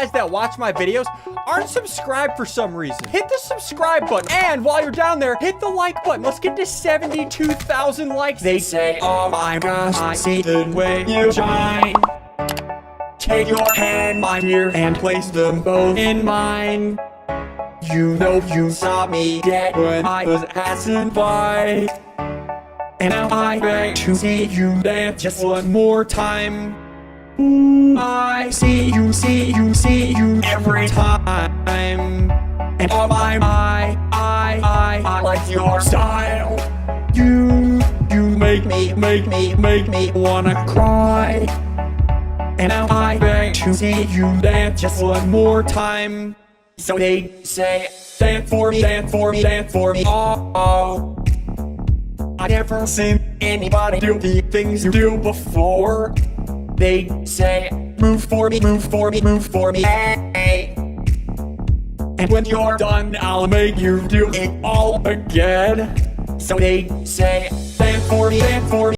guys that watch my videos aren't subscribed for some reason. Hit the subscribe button, and while you're down there, hit the like button. Let's get to 72,000 likes. They say, oh my gosh, I see the way you shine. Take your hand, my dear, and place them both in mine. You know you saw me dead when I was passing by, and now I beg to see you dance just one more time. Ooh, I see you every time. And oh my, I like your style. You make me wanna cry. And now I beg to see you dance just one more time. So they say, dance for me, dance for me, dance for me. Oh, I never seen anybody do the things you do before. They say, move for me, move for me, move for me. Hey. And when you're done, I'll make you do it all again. So they say, dance for me, dance for me.